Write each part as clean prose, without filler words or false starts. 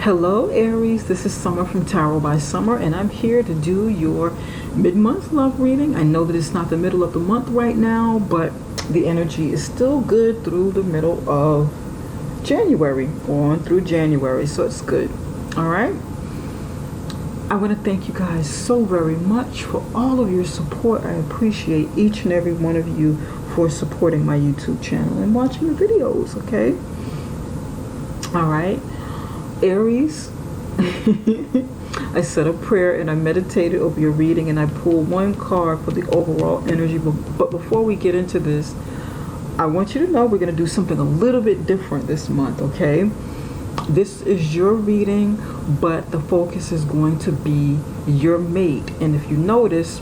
Hello Aries, this is Summer from Tarot by Summer, and I'm here to do your mid-month love reading. I know that it's not the middle of the month right now, but the energy is still good through the middle of January, on through January, so it's good. All right. I want to thank you guys so very much for all of your support. I appreciate each and every one of you for supporting my YouTube channel and watching the videos, okay? All right. Aries, I said a prayer and I meditated over your reading and I pulled one card for the overall energy. But before we get into this, I want you to know we're going to do something a little bit different this month, okay? This is your reading, but the focus is going to be your mate. And if you notice,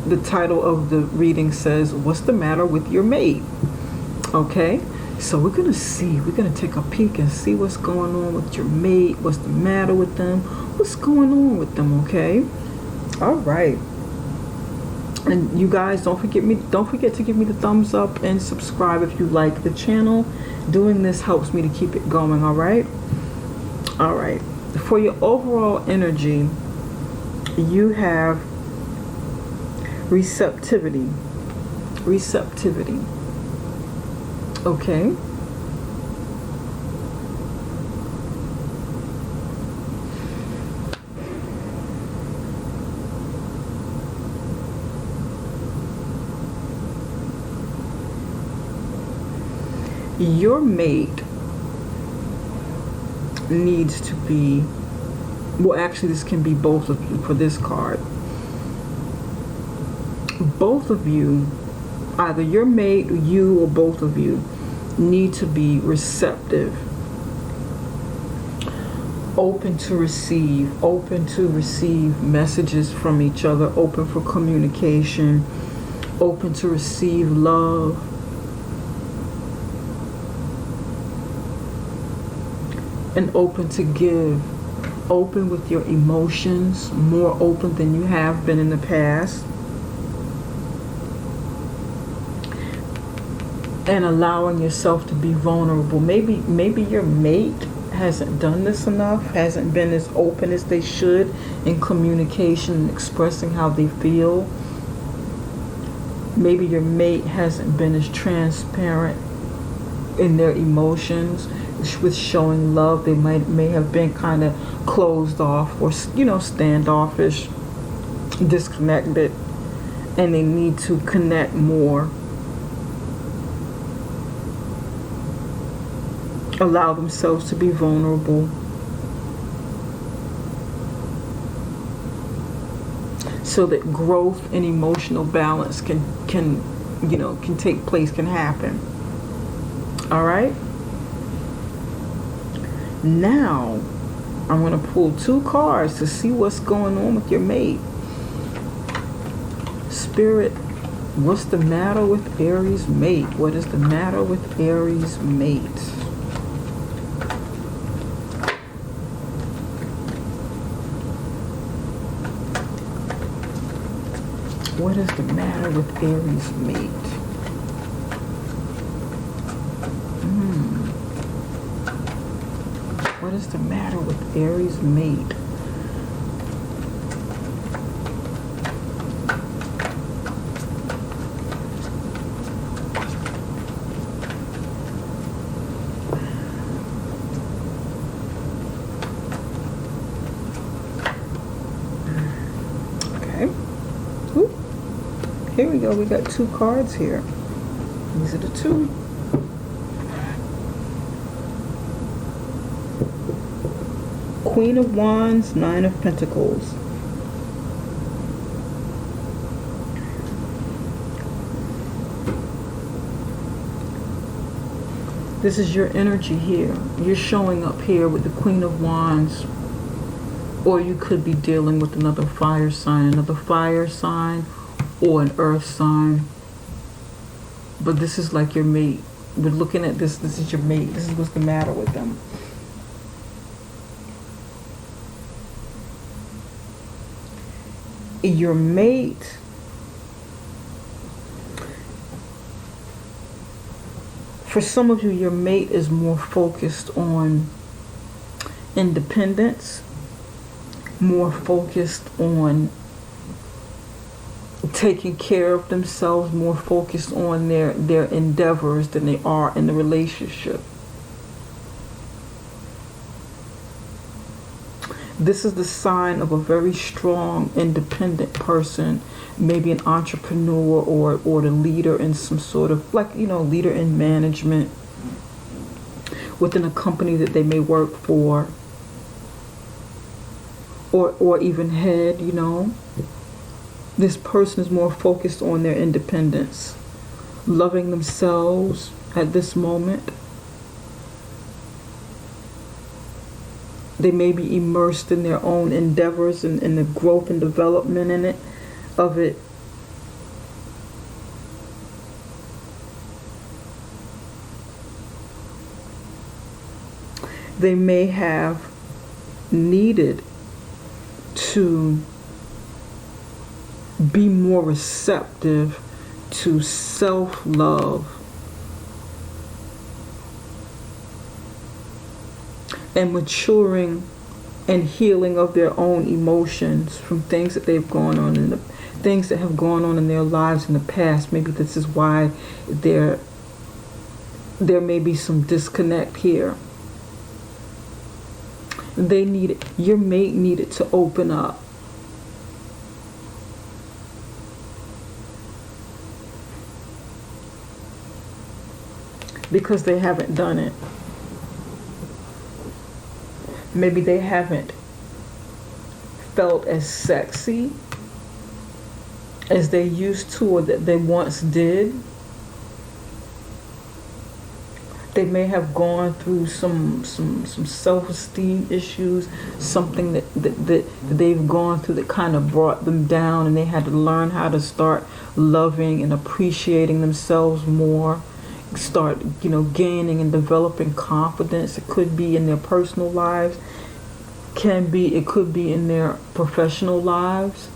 the title of the reading says, "What's the matter with your mate?" Okay? So we're going to take a peek and see what's going on with your mate, what's the matter with them, what's going on with them, okay? All right. And you guys, don't forget to give me the thumbs up and subscribe if you like the channel. Doing this helps me to keep it going, all right? All right. For your overall energy, you have receptivity. Receptivity. Okay. Your mate needs to be, well, actually this can be both of you for this card. Both of you, either your mate, you, or both of you need to be receptive, open to receive messages from each other, open for communication, open to receive love, and open to give, open with your emotions, more open than you have been in the past. And allowing yourself to be vulnerable. Maybe your mate hasn't done this enough, hasn't been as open as they should in communication and expressing how they feel. Maybe your mate hasn't been as transparent in their emotions with showing love. They may have been kind of closed off or, standoffish, disconnected, and they need to connect more. Allow themselves to be vulnerable so that growth and emotional balance can take place, can happen. All right. Now I'm going to pull two cards to see what's going on with your mate. Spirit, what's the matter with Aries' mate? What is the matter with Aries' mate? What is the matter with Aries' mate? What is the matter with Aries' mate? Okay. Ooh. Here we go. We got two cards here. These are the two. Queen of Wands, Nine of Pentacles. This is your energy here. You're showing up here with the Queen of Wands. Or you could be dealing with another fire sign or an earth sign. But this is like your mate. We're looking at this. This is your mate. This is what's the matter with them. Your mate For some of you, your mate is more focused on independence, more focused on taking care of themselves, more focused on their endeavors than they are in the relationship. This is the sign of a very strong, independent person, maybe an entrepreneur or the leader in some sort of, like, leader in management within a company that they may work for, or even head, This person is more focused on their independence, loving themselves at this moment. They may be immersed in their own endeavors and in the growth and development of it. They may have needed to be more receptive to self-love and maturing and healing of their own emotions from things that they've gone on in the things that have gone on in their lives in the past. Maybe this is why there may be some disconnect here. Your mate needed to open up. Because they haven't done it. Maybe they haven't felt as sexy as they used to or that they once did. They may have gone through some self-esteem issues, something that they've gone through that kind of brought them down, and they had to learn how to start loving and appreciating themselves more. Start, gaining and developing confidence. It could be in their personal lives. It could be in their professional lives.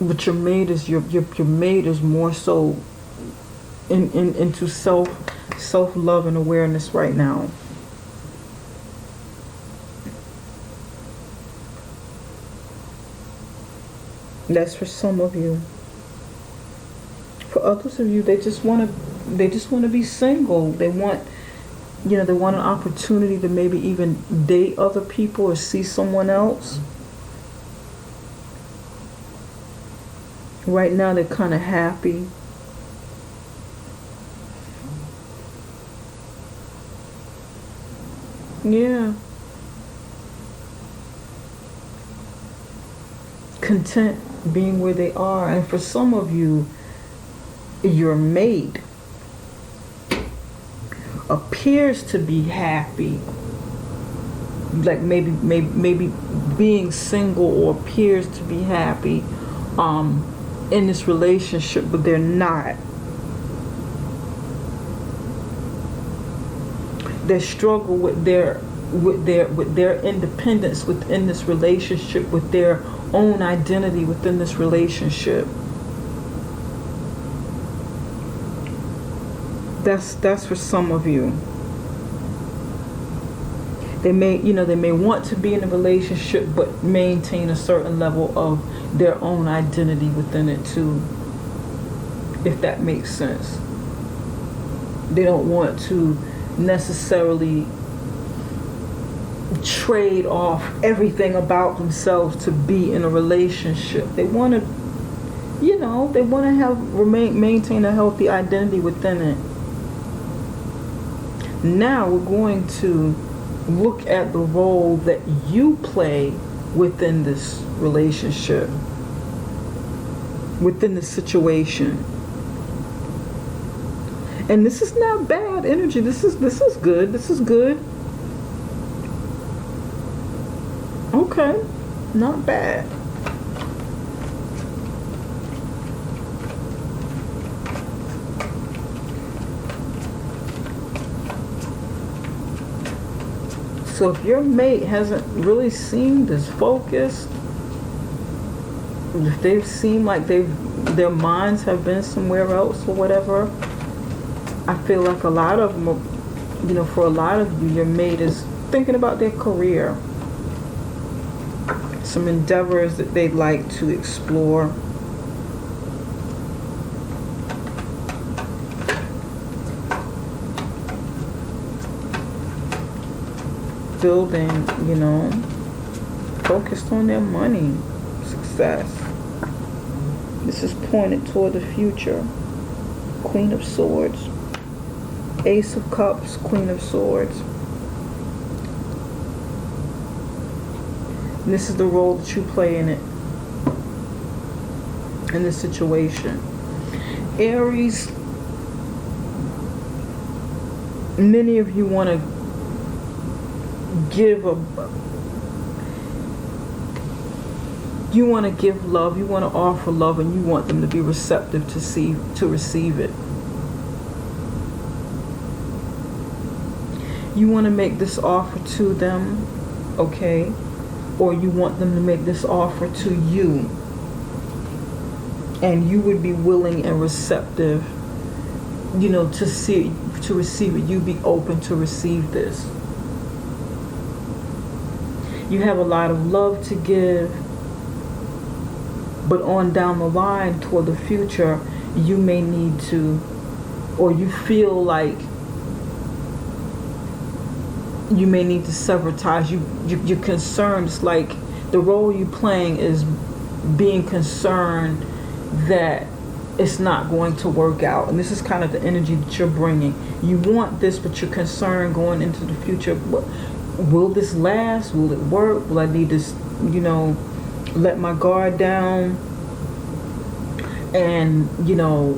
But your mate is more so into self-love and awareness right now. That's for some of you. For others of you, they just want to be single. They want they want an opportunity to maybe even date other people or see someone else. Right now they're kind of happy. Yeah. Content being where they are. And for some of you, your mate appears to be happy, like maybe being single, or appears to be happy in this relationship, but they're not. They struggle with their independence within this relationship, with their own identity within this relationship. That's for some of you. They may want to be in a relationship but maintain a certain level of their own identity within it too, if that makes sense. They don't want to necessarily trade off everything about themselves to be in a relationship. They want to, maintain a healthy identity within it. Now we're going to look at the role that you play within this relationship, within the situation. And this is not bad energy. This is good. This is good. Okay, not bad. So if your mate hasn't really seemed as focused, if they've seemed like their minds have been somewhere else or whatever, I feel like a lot of them You know, for a lot of you, your mate is thinking about their career, some endeavors that they'd like to explore. Building, you know, focused on their money, success. This is pointed toward the future. Queen of Swords, Ace of Cups, Queen of Swords. And this is the role that you play in it, in this situation. Aries, many of you want to give love, you want to offer love, and you want them to be receptive to receive it. You want to make this offer to them, okay? Or you want them to make this offer to you. And you would be willing and receptive, you know, to receive it. You'd be open to receive this. You have a lot of love to give, but on down the line toward the future, you may need to, or you feel like you may need to sever ties. You're concerned. It's like the role you're playing is being concerned that it's not going to work out. And this is kind of the energy that you're bringing. You want this, but you're concerned going into the future. Will this last? Will it work? Will I need to, you know, let my guard down and, you know,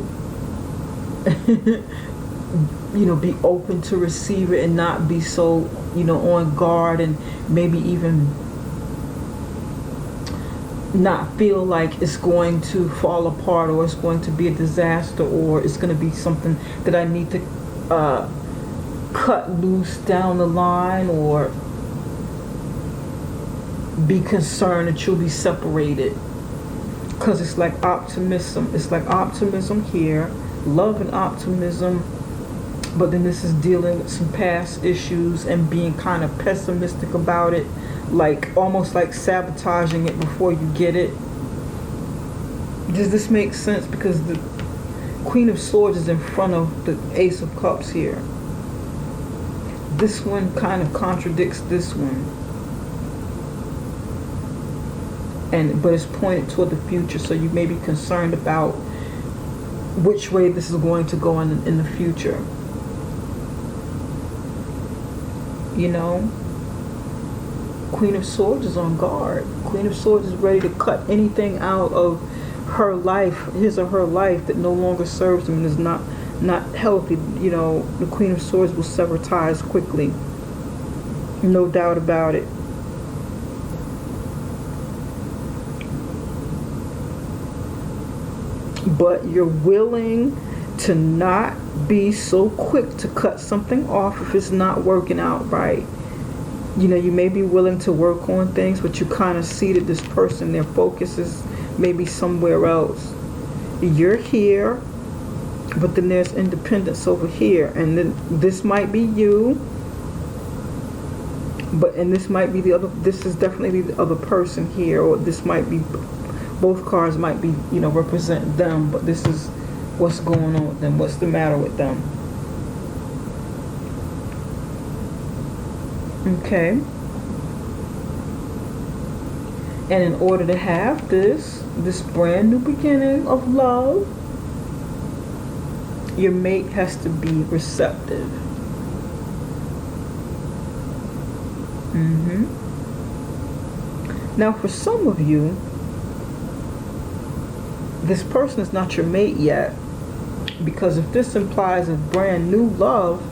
be open to receive it and not be so, you know, on guard, and maybe even not feel like it's going to fall apart, or it's going to be a disaster, or it's going to be something that I need to cut loose down the line, or be concerned that you'll be separated. Because it's like optimism. It's like optimism here, love and optimism. But then this is dealing with some past issues and being kind of pessimistic about it, like almost like sabotaging it before you get it. Does this make sense? Because the Queen of Swords is in front of the Ace of Cups here. This one kind of contradicts this one. But it's pointed toward the future, so you may be concerned about which way this is going to go in the future. You know, Queen of Swords is on guard. Queen of Swords is ready to cut anything out of her life, his or her life, that no longer serves him and is not healthy. You know, the Queen of Swords will sever ties quickly. No doubt about it. But you're willing to not be so quick to cut something off if it's not working out right. You know, you may be willing to work on things, but you kind of see that this person, their focus is maybe somewhere else. You're here, but then there's independence over here, and then this might be you, and this might be the other. This is definitely the other person here, or this might be, both cards might be, you know, represent them, but this is what's going on with them, what's the matter with them. Okay. And in order to have this brand new beginning of love, your mate has to be receptive. Now, for some of you, this person is not your mate yet, because if this implies a brand new love,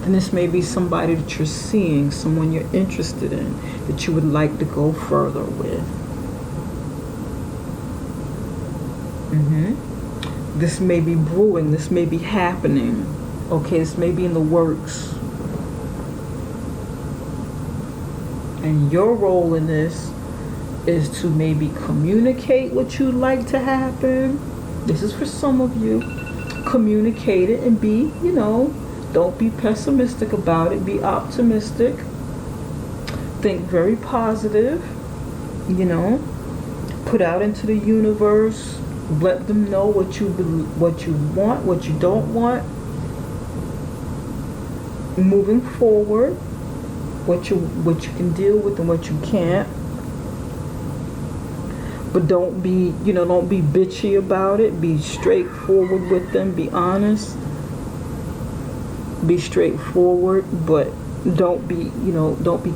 then this may be somebody that you're seeing, someone you're interested in, that you would like to go further with. This may be brewing, this may be happening. Okay, this may be in the works. And your role in this is to maybe communicate what you'd like to happen. This is for some of you. Communicate it and be, you know, Don't be pessimistic about it. Be optimistic. Think very positive. You know, put out into the universe. Let them know what you want, what you don't want. Moving forward, what you can deal with and what you can't. But don't be bitchy about it. Be straightforward with them. Be honest. Be straightforward, but don't be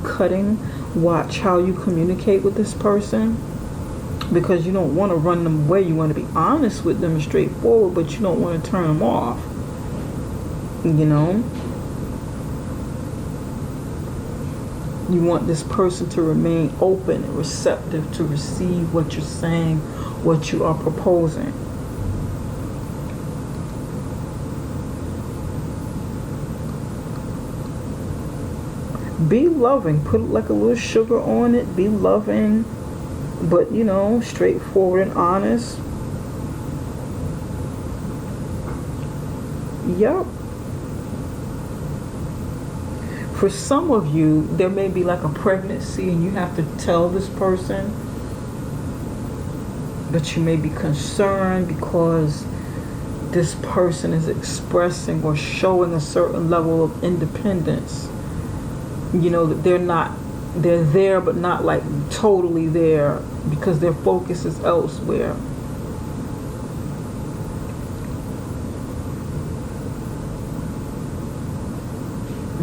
cutting. Watch how you communicate with this person, because you don't want to run them away. You want to be honest with them and straightforward, but you don't want to turn them off. You know? You want this person to remain open and receptive to receive what you're saying, what you are proposing. Be loving. Put like a little sugar on it. Be loving, but straightforward and honest. Yup. For some of you, there may be like a pregnancy and you have to tell this person, but you may be concerned because this person is expressing or showing a certain level of independence. That they're there but not like totally there, because their focus is elsewhere.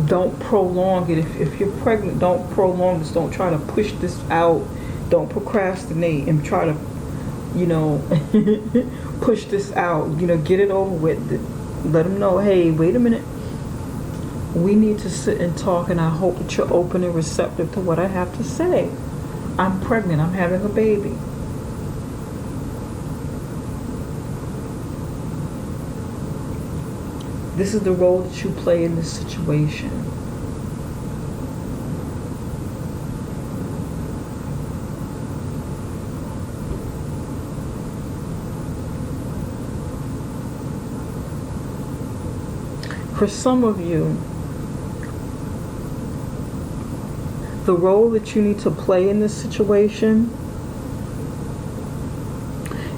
Don't prolong it. If you're pregnant, don't prolong this. Don't try to push this out. Don't procrastinate and try to, push this out. Get it over with. Let them know, hey, wait a minute. We need to sit and talk, and I hope that you're open and receptive to what I have to say. I'm pregnant. I'm having a baby. This is the role that you play in this situation. For some of you, the role that you need to play in this situation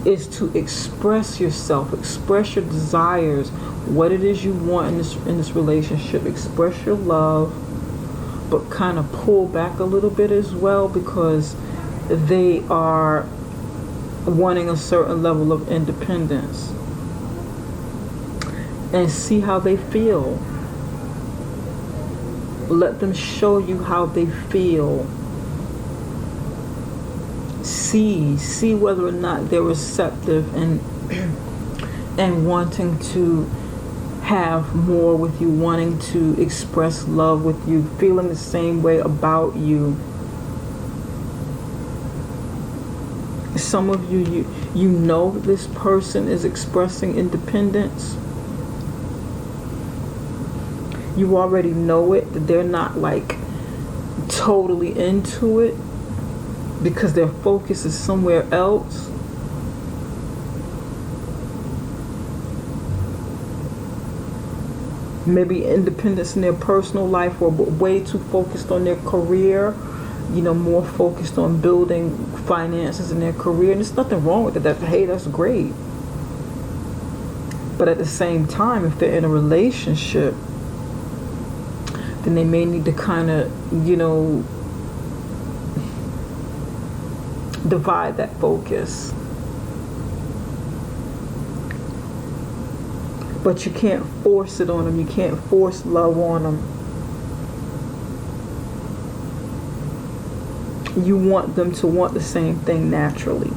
is to express yourself, express your desires, what it is you want in this relationship. Express your love, but kind of pull back a little bit as well, because they are wanting a certain level of independence. And see how they feel. Let them show you how they feel. See whether or not they're receptive and wanting to have more with you, wanting to express love with you, feeling the same way about you. Some of you know that this person is expressing independence. You already know it, that they're not like totally into it because their focus is somewhere else. Maybe independence in their personal life, or way too focused on their career, more focused on building finances in their career. And there's nothing wrong with it. That's great. But at the same time, if they're in a relationship, then they may need to kind of, divide that focus. But you can't force it on them. You can't force love on them. You want them to want the same thing naturally.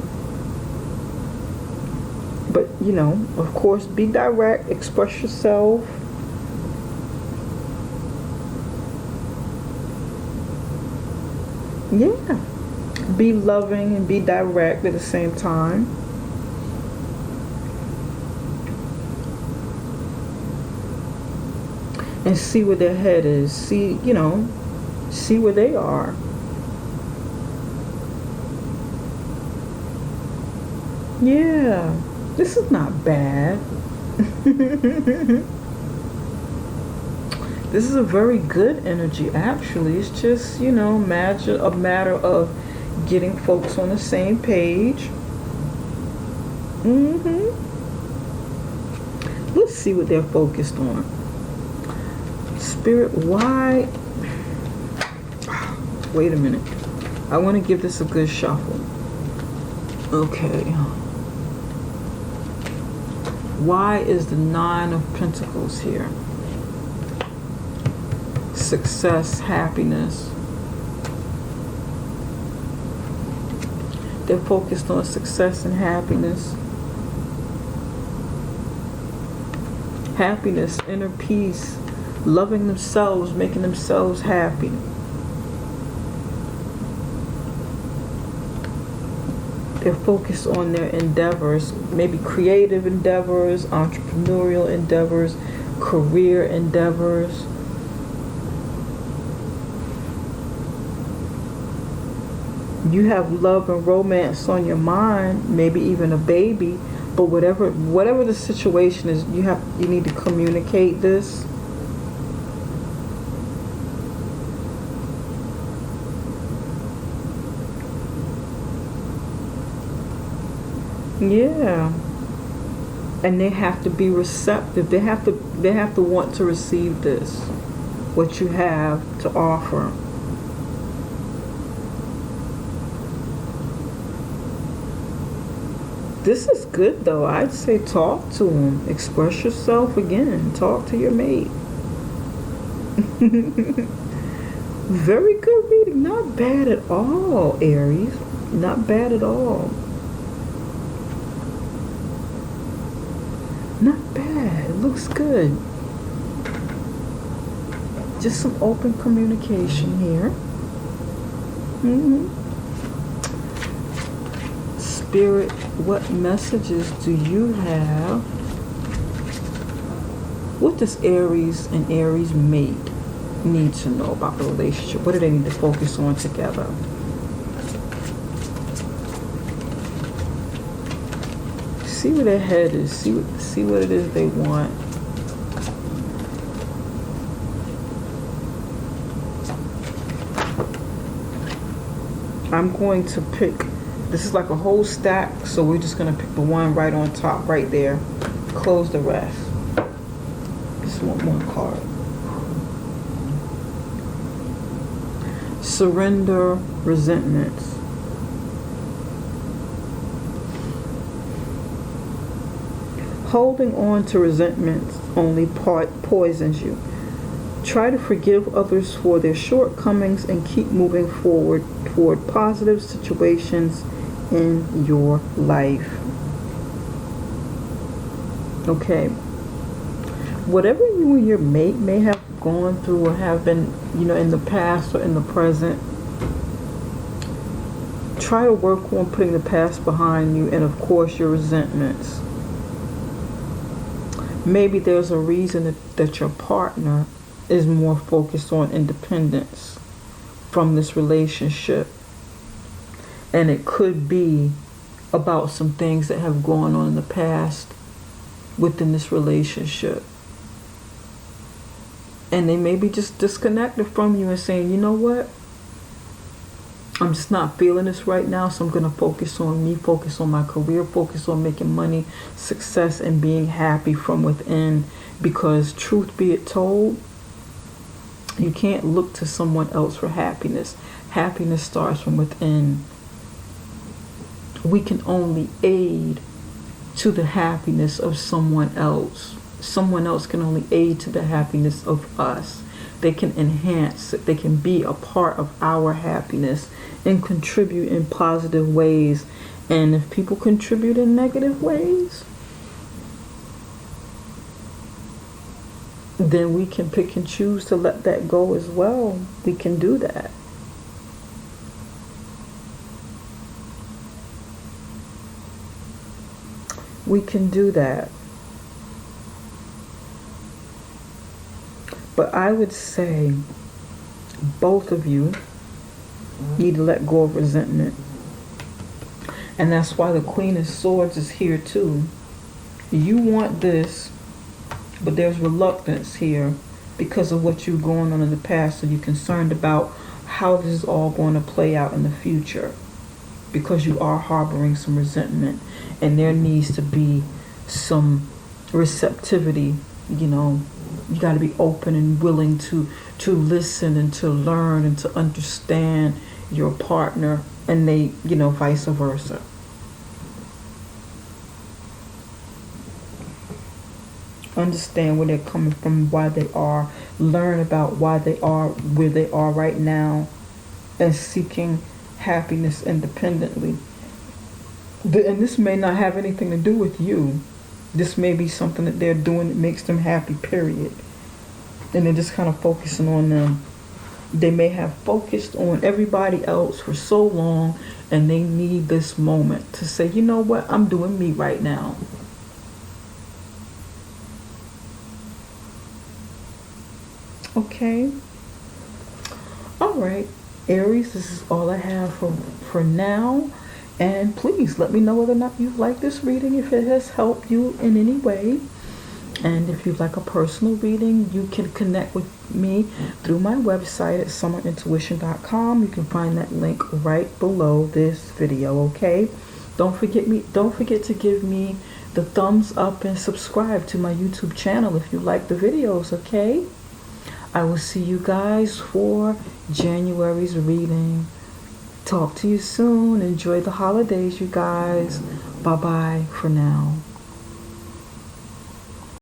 But, of course, be direct, express yourself. Yeah. Be loving and be direct at the same time. And see where their head is. See where they are. Yeah. This is not bad. This is a very good energy, actually. It's just, a matter of getting folks on the same page. Let's see what they're focused on. Spirit, why? Wait a minute. I want to give this a good shuffle. Okay. Why is the Nine of Pentacles here? Success, happiness. They're focused on success and happiness. Happiness, inner peace, loving themselves, making themselves happy. They're focused on their endeavors, maybe creative endeavors, entrepreneurial endeavors, career endeavors. You have love and romance on your mind, maybe even a baby, but whatever the situation is, you need to communicate this. Yeah. And they have to be receptive. They have to want to receive this, what you have to offer. This is good, though. I'd say talk to them. Express yourself again. Talk to your mate. Very good reading. Not bad at all, Aries. Not bad at all. Not bad. It looks good. Just some open communication here. Spirit, what messages do you have? What does Aries and Aries mate need to know about the relationship? What do they need to focus on together? See where their head is. See what it is they want. I'm going to pick. This is like a whole stack, so we're just going to pick the one right on top, right there. Close the rest. Just one more card. Surrender resentments. Holding on to resentments only poisons you. Try to forgive others for their shortcomings and keep moving forward toward positive situations in your life. Okay. Whatever you and your mate may have gone through or have been, in the past or in the present, try to work on putting the past behind you and, of course, your resentments. Maybe there's a reason that your partner is more focused on independence from this relationship. And it could be about some things that have gone on in the past within this relationship. And they may be just disconnected from you and saying, you know what? I'm just not feeling this right now, so I'm going to focus on me, focus on my career, focus on making money, success, and being happy from within. Because truth be it told, you can't look to someone else for happiness. Happiness starts from within. We can only aid to the happiness of someone else. Someone else can only aid to the happiness of us. They can enhance it. They can be a part of our happiness and contribute in positive ways. And if people contribute in negative ways, then we can pick and choose to let that go as well. We can do that. We can do that. But I would say both of you need to let go of resentment. And that's why the Queen of Swords is here too. You want this, but there's reluctance here because of what you've gone on in the past, so you're concerned about how this is all going to play out in the future, because you are harboring some resentment, and there needs to be some receptivity. You know, you got to be open and willing to listen and to learn and to understand your partner, and they, you know, vice versa. Understand where they're coming from, why they are, learn about why they are where they are right now, and seeking happiness independently. And this may not have anything to do with you. This may be something that they're doing that makes them happy, period. And they're just kind of focusing on them. They may have focused on everybody else for so long, and they need this moment to say, you know what, I'm doing me right now. Okay. All right, Aries, this is all I have for now. And please let me know whether or not you like this reading, if it has helped you in any way. And if you'd like a personal reading, you can connect with me through my website at summerintuition.com. You can find that link right below this video, okay? Don't forget to give me the thumbs up and subscribe to my YouTube channel if you like the videos, okay? I will see you guys for January's reading. Talk to you soon. Enjoy the holidays, you guys. Bye-bye for now.